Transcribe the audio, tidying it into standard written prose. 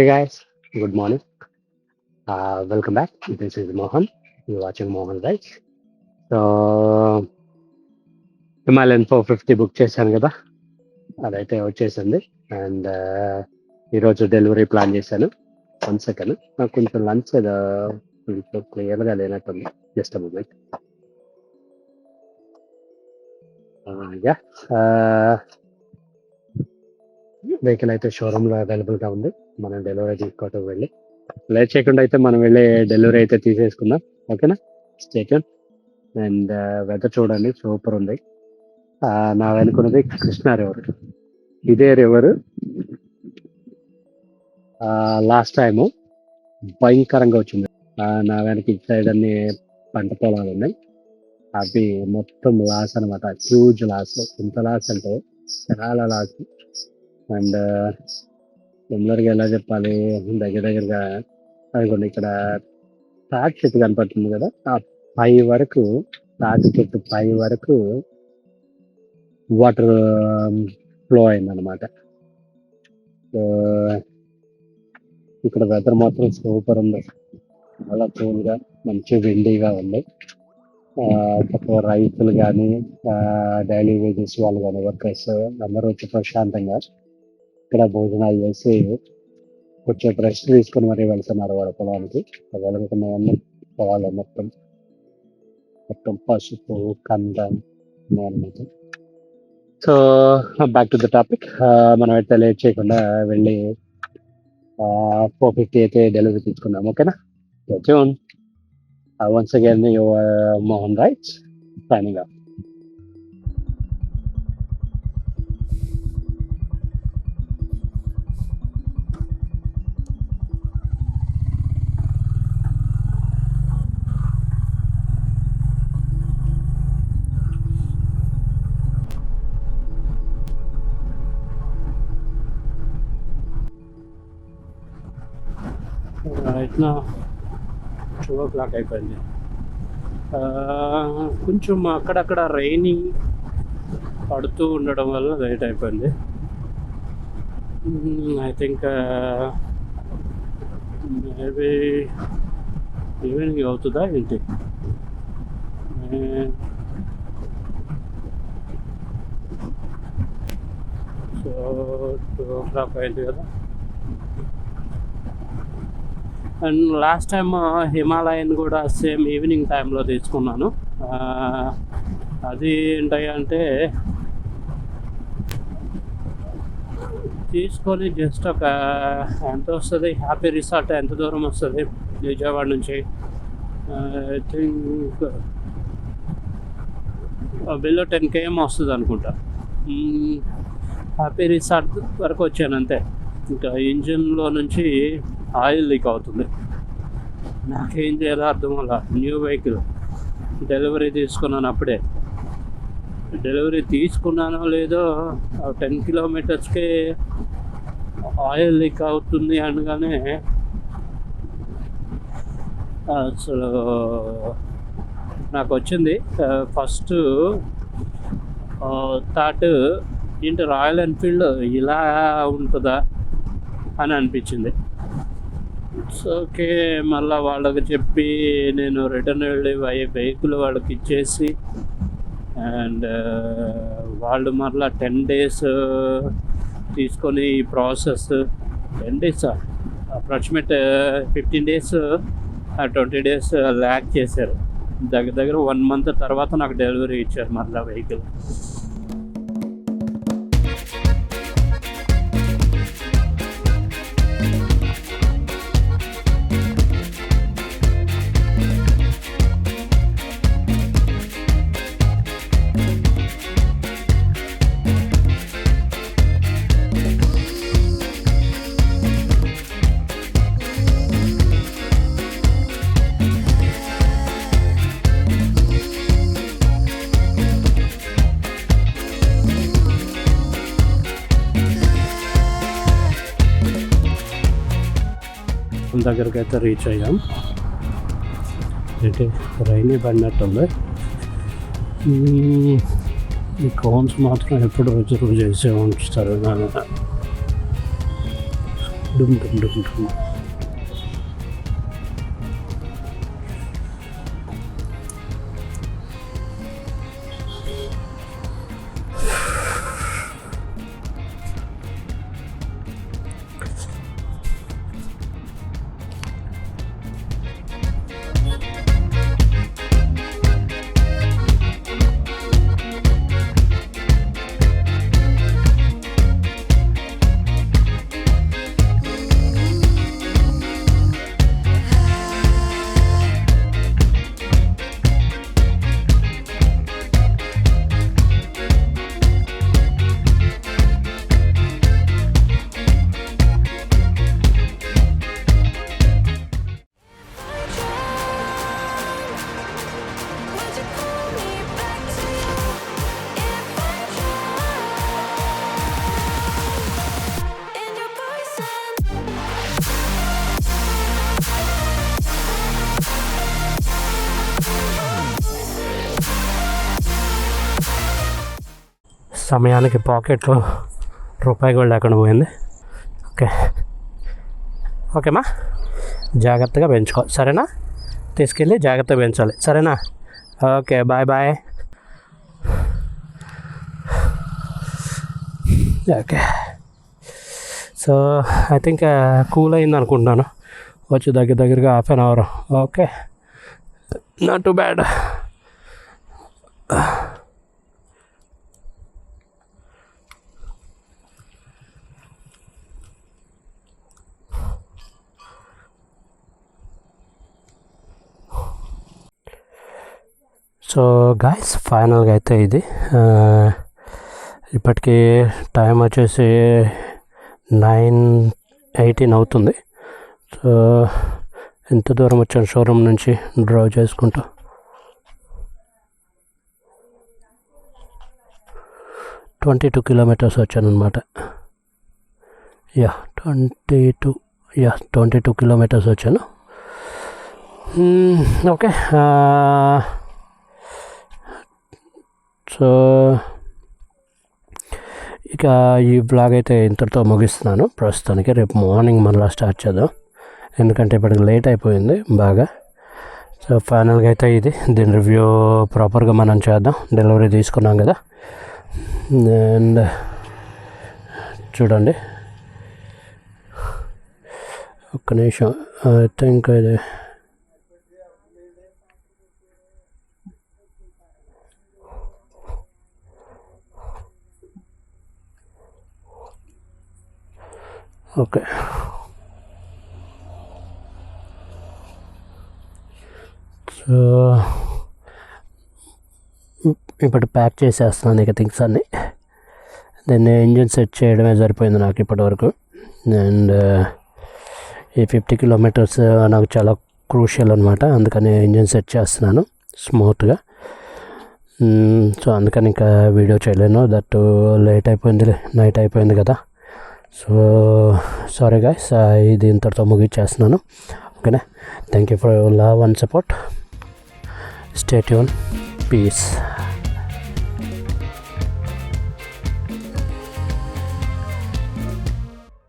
Hey guys, good morning. Welcome back. This is Mohan. You're watching Mohan, right? So, Himalayan 450 book చేశాను కదా, అదైతే వచ్చేసింది. And ఈరోజు delivery plan చేశాను. 1 second, నాకు కొంచెం లంచ్ ఏదో క్లియర్గా లేనట్టుంది. Just moment. యా, వెహికల్ అయితే షోరూంలో అవైలబుల్గా ఉంది. మనం డెలివరీ తీసుకోవటం వెళ్ళి లేట్ చేయకుండా అయితే మనం వెళ్ళి డెలివరీ అయితే తీసేసుకుందాం. ఓకేనా? Stay tune. అండ్ వెదర్ చూడండి, సూపర్ ఉంది. నా వెనుకున్నది కృష్ణా రివర్. ఇదే రివర్ లాస్ట్ టైము భయంకరంగా వచ్చింది. నా వెనక ఇటు సైడ్ అన్ని పంట పొలాలు ఉన్నాయి. అవి మొత్తం లాస్ అనమాట. Huge loss. ఎంత లాస్ అంటే చాలా లాస్. అండ్ సిమిలర్గా ఎలా చెప్పాలి, దగ్గరగా అదిగోండి ఇక్కడ తాటి చెట్టు కనపడుతుంది కదా, ఆ పై వరకు, తాటి చెట్టు పై వరకు వాటర్ ఫ్లో అయిందనమాట. సో ఇక్కడ వెదర్ మాత్రం సూపర్ ఉంది. చాలా కూల్గా, మంచి విండీగా ఉంది. తక్కువ రైతులు కానీ, డైలీ వేజెస్ వాళ్ళు కానీ, వర్కర్స్ అందరూ వచ్చి ప్రశాంతంగా ఇక్కడ భోజనాలు చేసి కొంచెం రెస్ట్ తీసుకొని మరీ వెళ్తున్నారు వాళ్ళ పొలానికి. వెళ్తున్నవన్నీ పొలాలు మొత్తం పసుపు కందం అనమాట. So back to the topic. మనం అయితే లేట్ చేయకుండా వెళ్ళి 450 అయితే డెలివరీ తీసుకుందాం. ఓకేనా? Once again your Mohan right, signing off. Right నా 2 o'clock అయిపోయింది. కొంచెం అక్కడక్కడ రైనింగ్ పడుతూ ఉండడం వల్ల లేట్ అయిపోయింది. ఐ థింక్ మేబీ ఈవినింగ్ అవుతుందా ఏంటి. సో 2 o'clock అయింది కదా. అండ్ లాస్ట్ టైం హిమాలయన్ కూడా సేమ్ ఈవినింగ్ టైంలో తీసుకున్నాను. అది ఏంటంటే తీసుకొని జస్ట్ ఒక ఎంత వస్తుంది, హ్యాపీ రిసార్ట్ ఎంత దూరం వస్తుంది విజయవాడ నుంచి, ఐ థింక్ బిలో 10 km వస్తుంది అనుకుంటా. హ్యాపీ రిసార్ట్ వరకు వచ్చాను అంతే. ఇంకా ఇంజిన్లో నుంచి ఆయిల్ లీక్ అవుతుంది. నాకేం చేయాలో అర్థం వల్ల న్యూ వెహికల్ డెలివరీ తీసుకున్నాను. అప్పుడే డెలివరీ తీసుకున్నానో లేదో 10 kilometers ఆయిల్ లీక్ అవుతుంది అనగానే అసలు నాకు వచ్చింది ఫస్ట్ థాట్, ఏంటి రాయల్ ఎన్ఫీల్డ్ ఇలా ఉంటుందా అని అనిపించింది. ఓకే, మళ్ళీ వాళ్ళకి చెప్పి నేను రిటర్న్ వెళ్ళి వెహికల్ వాళ్ళకి ఇచ్చేసి, అండ్ వాళ్ళు మళ్ళీ 10 days తీసుకొని ఈ process 10 days approximate 15 days 20 days lakh చేశారు. దగ్గర 1 month తర్వాత నాకు డెలివరీ ఇచ్చారు మళ్ళీ వెహికల్. దగ్గరికి అయితే రీచ్ అయ్యాం. ఏంటి రైనీ పడినట్టుంది. ఈ కోన్స్ మాత్రం ఎప్పుడు రిజర్వ్ చేసే ఉంచుతారు. డుమ్ డుమ్ డుమ్ డుమ్. సమయానికి పాకెట్లో రూపాయి కూడా లేకుండా పోయింది. ఓకేమా, జాగ్రత్తగా పెంచుకో సరేనా, తీసుకెళ్ళి జాగ్రత్తగా పెంచాలి సరేనా. Okay bye bye. Okay, so I think cool అయింది అనుకుంటున్నాను, వచ్చి దగ్గరగా half an hour. Okay, not too bad. So guys, ఫైనల్గా అయితే ఇది ఇప్పటికీ టైం వచ్చేసి 9:18 అవుతుంది. సో ఎంత దూరం వచ్చాను షోరూమ్ నుంచి డ్రైవ్ చేసుకుంటూ. 22 కిలోమీటర్స్ వచ్చాను అనమాట. 22 కిలోమీటర్స్ వచ్చాను. ఓకే, సో ఇక ఈ బ్లాగ్ అయితే ఇంతటితో ముగిస్తున్నాను ప్రస్తుతానికి. రేపు మార్నింగ్ మళ్ళీ స్టార్ట్ చేద్దాం, ఎందుకంటే ఇప్పటికి లేట్ అయిపోయింది బాగా. సో ఫైనల్గా అయితే ఇది, దీని రివ్యూ ప్రాపర్గా మనం చేద్దాం. డెలివరీ తీసుకున్నాం కదా, అండ్ చూడండి ఒక్క నిమిషం. ఐ థింక్ ఇది ఓకే. సో ఇప్పుడు ప్యాక్ చేసేస్తున్నాను ఇక థింగ్స్ అన్నీ. దాన్ని ఇంజిన్ సెట్ చేయడమే సరిపోయింది నాకు ఇప్పటివరకు. అండ్ ఈ 50 కిలోమీటర్స్ నాకు చాలా క్రూషియల్ అనమాట, అందుకని ఇంజిన్ సెట్ చేస్తున్నాను స్మూత్గా. సో అందుకని ఇంకా వీడియో చేయలేను, దట్ లేట్ అయిపోయింది, నైట్ అయిపోయింది కదా. సో సారీ గైస్, ఇది ఇంతటితో ముగిచ్చేస్తున్నాను. ఓకేనా, thank you for your love and support. Stay tune, piece.